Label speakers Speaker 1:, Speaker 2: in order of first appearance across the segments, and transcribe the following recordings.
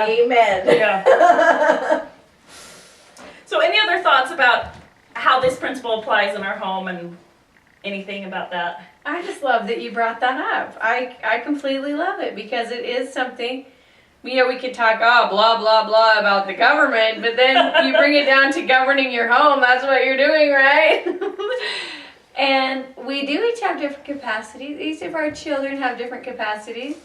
Speaker 1: Amen.
Speaker 2: Yeah. So any other thoughts about how this principle applies in our home and anything about that?
Speaker 3: I just love that you brought that up. I completely love it because it is something, we could talk, blah, blah, blah about the government, but then you bring it down to governing your home. That's what you're doing, right? And we do each have different capacities. Each of our children have different capacities.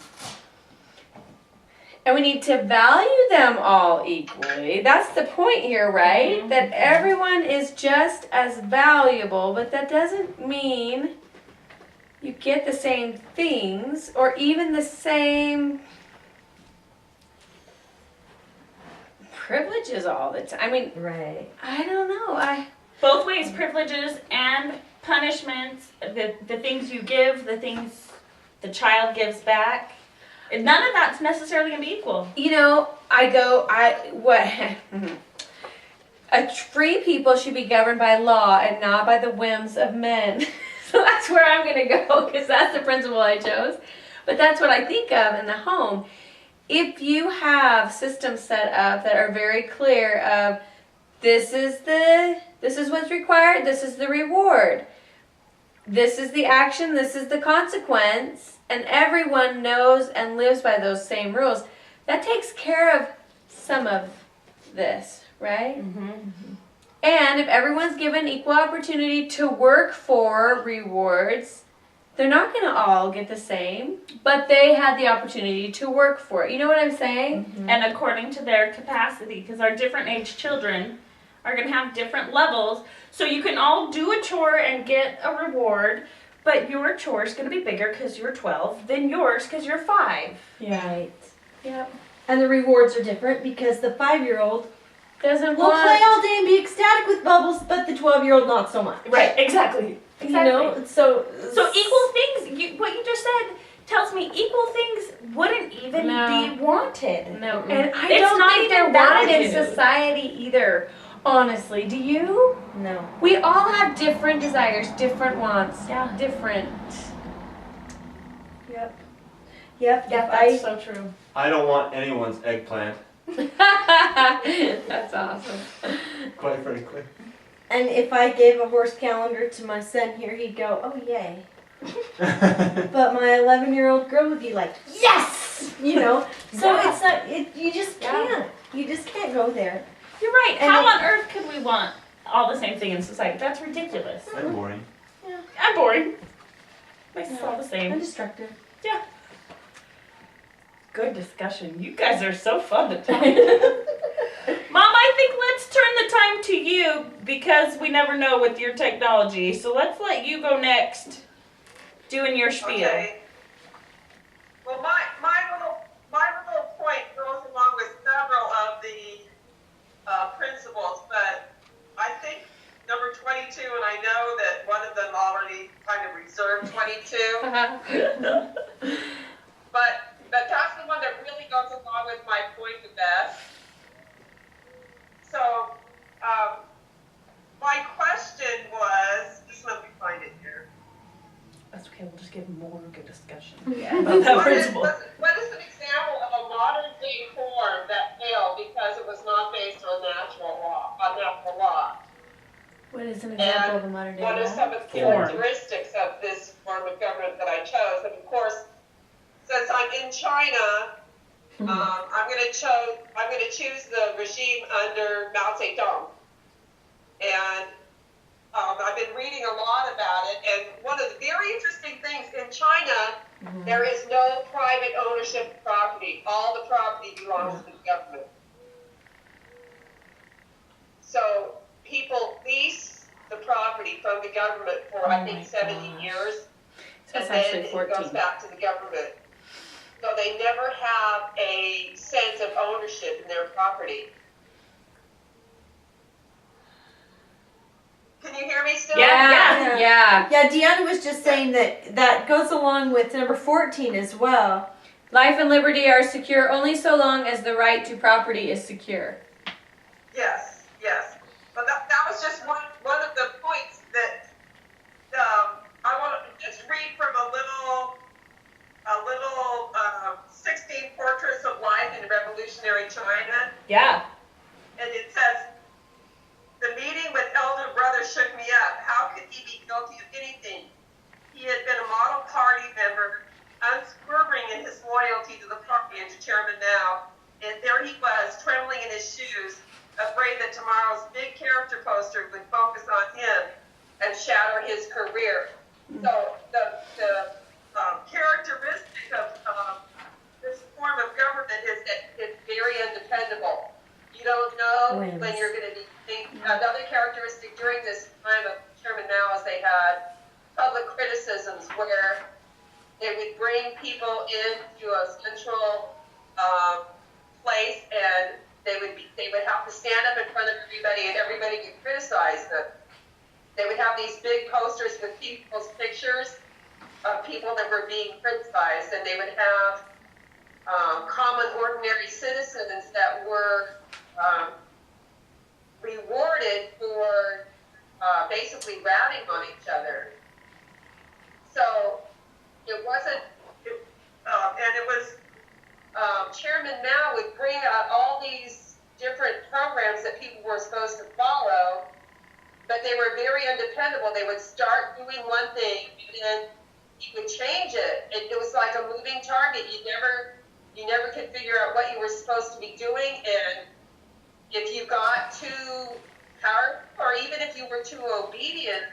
Speaker 3: And we need to value them all equally. That's the point here, right? Mm-hmm. That everyone is just as valuable, but that doesn't mean you get the same things or even the same privileges all the time. I mean,
Speaker 1: right.
Speaker 3: I don't know.
Speaker 2: Both ways, privileges and punishments, the things you give, the things the child gives back. None of that's necessarily going to be equal.
Speaker 3: Free people should be governed by law and not by the whims of men. So that's where I'm going to go because that's the principle I chose. But that's what I think of in the home. If you have systems set up that are very clear of this is what's required, this is the reward, this is the action, this is the consequence, and everyone knows and lives by those same rules, that takes care of some of this, right? Mm-hmm. And if everyone's given equal opportunity to work for rewards, they're not going to all get the same, but they had the opportunity to work for it. You know what I'm saying?
Speaker 2: Mm-hmm. And according to their capacity, because our different age children are going to have different levels. So you can all do a chore and get a reward, but your chore is going to be bigger because you're 12 than yours because you're 5.
Speaker 1: Yeah. Right.
Speaker 3: Yep.
Speaker 1: And the rewards are different because the 5-year-old
Speaker 3: doesn't
Speaker 1: will play all day and be ecstatic with bubbles, but the 12-year-old not so much.
Speaker 2: Right, exactly.
Speaker 1: You know, so
Speaker 2: equal things, what you just said tells me equal things wouldn't even be wanted.
Speaker 3: No, and I don't think they're wanted in society either. Honestly, do you?
Speaker 1: No.
Speaker 3: We all have different desires, different wants, different.
Speaker 1: Yep.
Speaker 2: That's so true.
Speaker 4: I don't want anyone's eggplant.
Speaker 3: That's awesome.
Speaker 4: Quite frankly.
Speaker 1: And if I gave a horse calendar to my son here, he'd go, "Oh yay!" But my 11-year-old girl would be like, "Yes!" You know. So it's not. You just can't. You just can't go there.
Speaker 2: You're right. And how on earth could we want all the same thing in society? That's ridiculous.
Speaker 4: I'm boring.
Speaker 1: Yeah.
Speaker 2: I'm boring. Makes us all the same.
Speaker 1: I'm destructive.
Speaker 2: Yeah. Good discussion. You guys are so fun to talk to. Mom, I think let's turn the time to you because we never know with your technology. So let's let you go next, doing your spiel.
Speaker 5: Okay. Well, my little point goes along with several of the principles, but I think number 22, and I know that one of them already kind of reserved 22, but that's the one that really goes along with my point the best. So, my question was, just let me find it here.
Speaker 2: That's okay, we'll just give more good discussion.
Speaker 3: Yeah.
Speaker 2: About that principle.
Speaker 5: What is an example of a modern day form that failed because it was not based on natural law?
Speaker 3: What is an example of a modern day
Speaker 5: What are
Speaker 3: law?
Speaker 5: some of the characteristics of this form of government that I chose? And of course, since I'm in China, I'm going to choose the regime under Mao Zedong, and I've been reading a lot about it. And one of the very interesting things in China, there is no private ownership of property. All the property belongs to the government. So people lease the property from the government for I think 70 years, and then it goes back to the government. So they never have a sense of ownership in their property. Can you hear me still?
Speaker 3: Yeah.
Speaker 1: Yeah, Deanna was just saying that goes along with number 14 as well.
Speaker 3: Life and liberty are secure only so long as the right to property is secure.
Speaker 5: Yes. But that was just one of the points that I want to just read from a little 16 Portraits of Life in Revolutionary in his loyalty to the party and to Chairman Mao. And there he was, trembling in his shoes, afraid that tomorrow's big character poster would focus on him and shatter his career. So the characteristic of this form of government is that it's very undependable. You don't know when you're going to be. Another characteristic during this time of Chairman Mao is they had public criticisms where they would bring people into a central place, and they would have to stand up in front of everybody, and everybody would criticize them. They would have these big posters with people's pictures of people that were being criticized, and they would have common, ordinary citizens that were rewarded for basically ratting on each other. So it wasn't, and it was, Chairman Mao would bring out all these different programs that people were supposed to follow, but they were very undependable. They would start doing one thing, and then he would change it. It was like a moving target. You never could figure out what you were supposed to be doing, and if you got too powerful, or even if you were too obedient,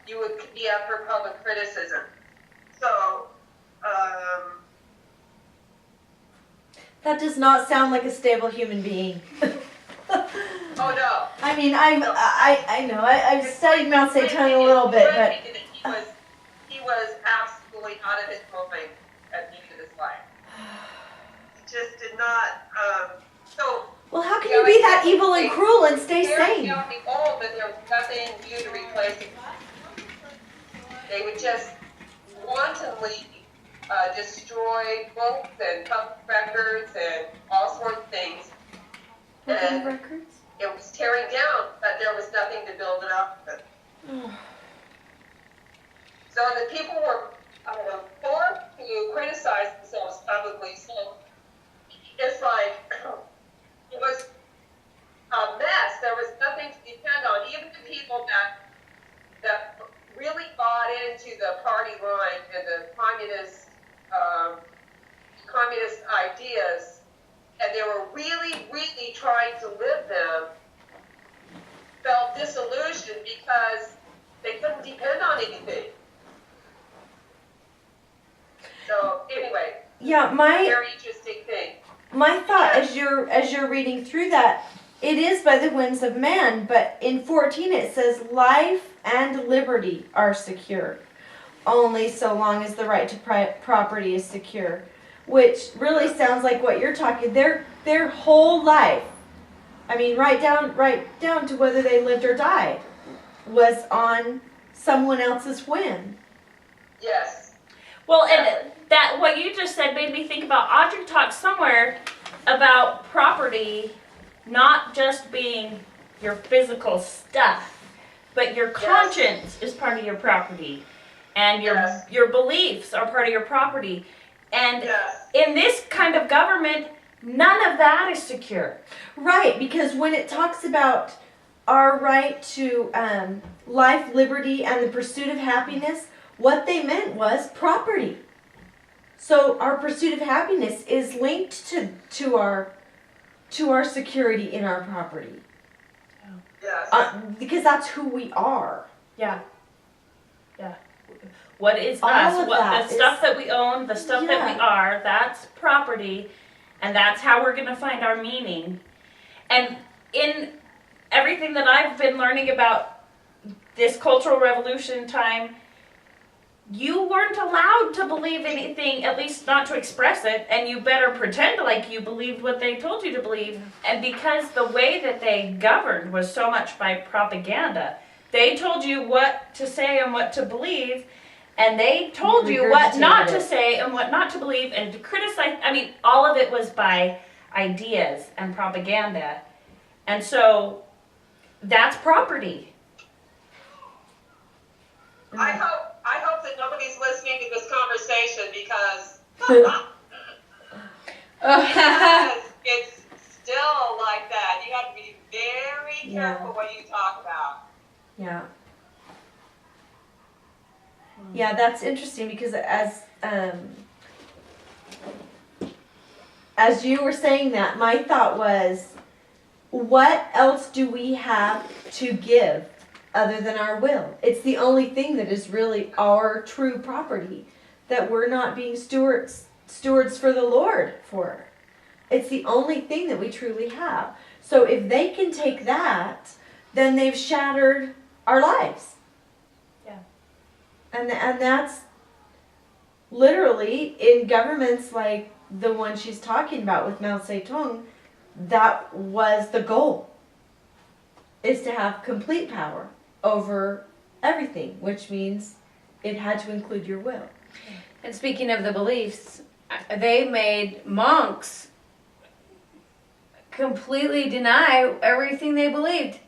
Speaker 5: you would be up for public criticism. So,
Speaker 1: That does not sound like a stable human being.
Speaker 5: oh no.
Speaker 1: I mean, I know. I've studied Mao Zedong a little bit, but
Speaker 5: He was absolutely out of his mind at the end of his life. He just did not.
Speaker 1: well, how can you be that evil and cruel and stay sane?
Speaker 5: They would be old, but there was nothing new to replace him. They would just wantonly destroy books and public records and all sorts of things. And
Speaker 1: Records?
Speaker 5: it was tearing down, but there was nothing to build it up with. So the people were forced to criticize themselves publicly. So it's like, it was a mess. There was nothing to depend on. Even the people that really bought into the party line and the communist ideas, and they were really, really trying to live them, felt disillusioned because they couldn't depend on anything. So anyway,
Speaker 1: Yeah,
Speaker 5: very interesting thing.
Speaker 1: my thought as you're reading through that, it is by the whims of man, but in 14 it says life and liberty are secure, only so long as the right to property is secure, which really sounds like what you're talking. Their whole life, I mean, right down to whether they lived or died, was on someone else's whim.
Speaker 5: Yes.
Speaker 2: Well, and that what you just said made me think about Audrey talked somewhere about property not just being your physical stuff, but your conscience is part of your property, and your beliefs are part of your property. And in this kind of government, none of that is secure.
Speaker 1: Right, because when it talks about our right to life, liberty, and the pursuit of happiness, what they meant was property. So our pursuit of happiness is linked to our security in our property.
Speaker 5: Yes.
Speaker 1: Because that's who we are.
Speaker 2: Yeah. Yeah. What is
Speaker 1: All
Speaker 2: us?
Speaker 1: of
Speaker 2: What
Speaker 1: that
Speaker 2: the
Speaker 1: is-
Speaker 2: stuff that we own, the stuff that we are, that's property, and that's how we're gonna find our meaning. And in everything that I've been learning about this Cultural Revolution time, you weren't allowed to believe anything, at least not to express it, and you better pretend like you believed what they told you to believe. And because the way that they governed was so much by propaganda, they told you what to say and what to believe, and they told you what not to say and what not to believe, and to criticize. I mean, all of it was by ideas and propaganda. And so that's property.
Speaker 5: I hope that nobody's listening to this conversation because it's still like that. You have to be very careful what you talk about.
Speaker 1: Yeah. Yeah, that's interesting because as as you were saying that, my thought was, what else do we have to give other than our will? It's the only thing that is really our true property, that we're not being stewards for the Lord for. It's the only thing that we truly have. So if they can take that, then they've shattered our lives.
Speaker 2: Yeah.
Speaker 1: And that's literally in governments like the one she's talking about with Mao Zedong, that was the goal, is to have complete power over everything, which means it had to include your will.
Speaker 3: And speaking of the beliefs, they made monks completely deny everything they believed.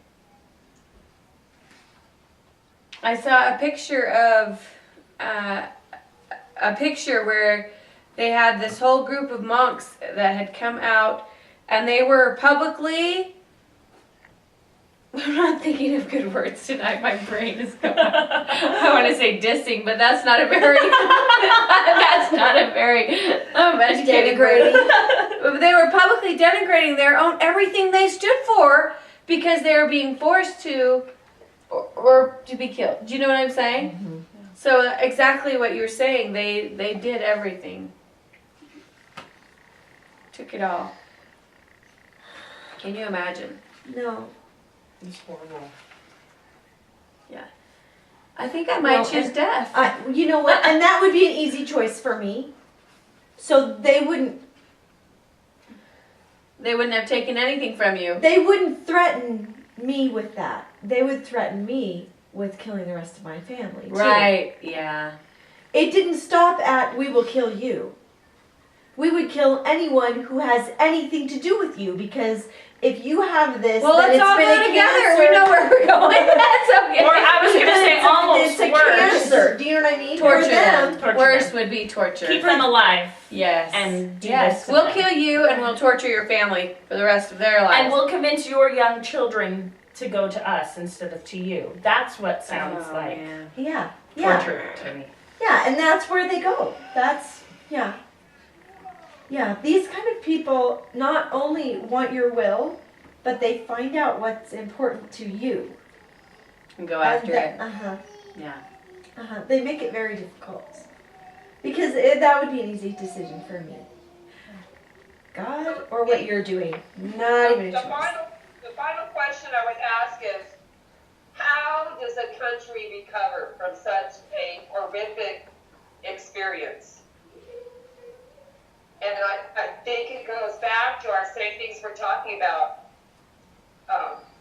Speaker 3: I saw a picture of where they had this whole group of monks that had come out, and they were publicly, I'm not thinking of good words tonight, my brain is going, I want to say dissing, but that's not a very, educated word. They were publicly denigrating their own, everything they stood for, because they were being forced to, or to be killed. Do you know what I'm saying?
Speaker 1: Mm-hmm.
Speaker 3: So exactly what you're saying, they did everything. Took it all. Can you imagine?
Speaker 1: No.
Speaker 4: It's horrible.
Speaker 3: I think I might
Speaker 1: Well,
Speaker 3: choose death.
Speaker 1: You know what? And that would be an easy choice for me. So they wouldn't
Speaker 3: have taken anything from you.
Speaker 1: threaten me with that. They would threaten me with killing the rest of my family, too.
Speaker 3: Right, yeah.
Speaker 1: It didn't stop at, we will kill you. We would kill anyone who has anything to do with you, because if you have this,
Speaker 3: Well,
Speaker 1: then
Speaker 3: let's
Speaker 1: it's
Speaker 3: all
Speaker 1: been
Speaker 3: go
Speaker 1: a
Speaker 3: together.
Speaker 1: cancer.
Speaker 3: We know where we're going. That's okay.
Speaker 2: Or I was going to say almost
Speaker 1: it's a
Speaker 2: worse.
Speaker 1: cancer. Do you know what I mean?
Speaker 3: Torture
Speaker 1: For them.
Speaker 3: them.
Speaker 2: Torture
Speaker 3: Worse
Speaker 2: them.
Speaker 3: would be torture.
Speaker 2: Keep them alive.
Speaker 3: Yes.
Speaker 2: And do
Speaker 3: yes.
Speaker 2: this to
Speaker 3: We'll
Speaker 2: them.
Speaker 3: kill you and we'll torture your family for the rest of their lives.
Speaker 2: And we'll convince your young children to go to us instead of to you. That's what sounds like
Speaker 3: man.
Speaker 1: Yeah.
Speaker 2: torture to me.
Speaker 1: Yeah, and that's where they go. Yeah, these kind of people not only want your will, but they find out what's important to you.
Speaker 3: And go after it. Yeah.
Speaker 1: They make it very difficult. Because that would be an easy decision for me. God or what you're doing. Not even a
Speaker 5: The
Speaker 1: choice.
Speaker 5: final question I would ask is, how does a country recover from such a horrific experience? And I think it goes back to our same things we're talking about.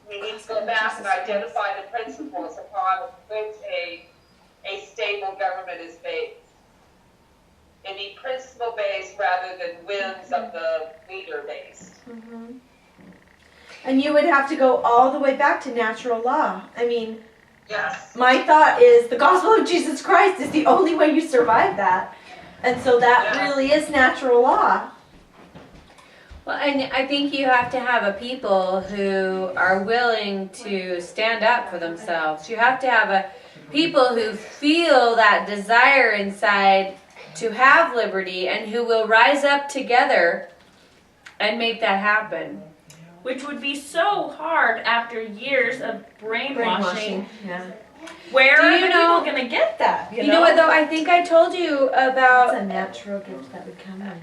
Speaker 5: We need to go back and identify the principles upon which a stable government is based. And be principle-based rather than whims of the leader-based.
Speaker 1: Mm-hmm. And you would have to go all the way back to natural law. I mean,
Speaker 5: Yes.
Speaker 1: my thought is the gospel of Jesus Christ is the only way you survive that. And so that really is natural law.
Speaker 3: Well, and I think you have to have a people who are willing to stand up for themselves. You have to have a people who feel that desire inside to have liberty and who will rise up together and make that happen.
Speaker 2: Which would be so hard after years of brainwashing.
Speaker 1: Yeah.
Speaker 2: Where
Speaker 3: Do
Speaker 2: are
Speaker 3: you
Speaker 2: the
Speaker 3: know-
Speaker 2: people going to get that?
Speaker 3: You know what though? I think I told you
Speaker 1: That's
Speaker 3: about
Speaker 1: a natural gift that would come in.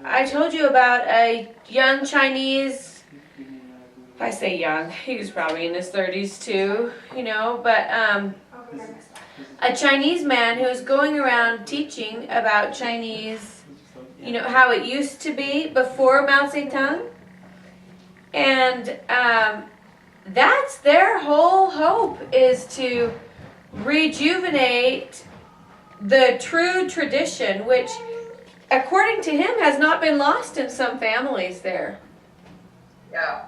Speaker 3: I told you about a young Chinese, if I say young, he was probably in his 30s too, you know, but a Chinese man who was going around teaching about Chinese, you know, how it used to be before Mao Zedong. And that's their whole hope, is to rejuvenate the true tradition, which according to him has not been lost in some families there.
Speaker 5: Yeah.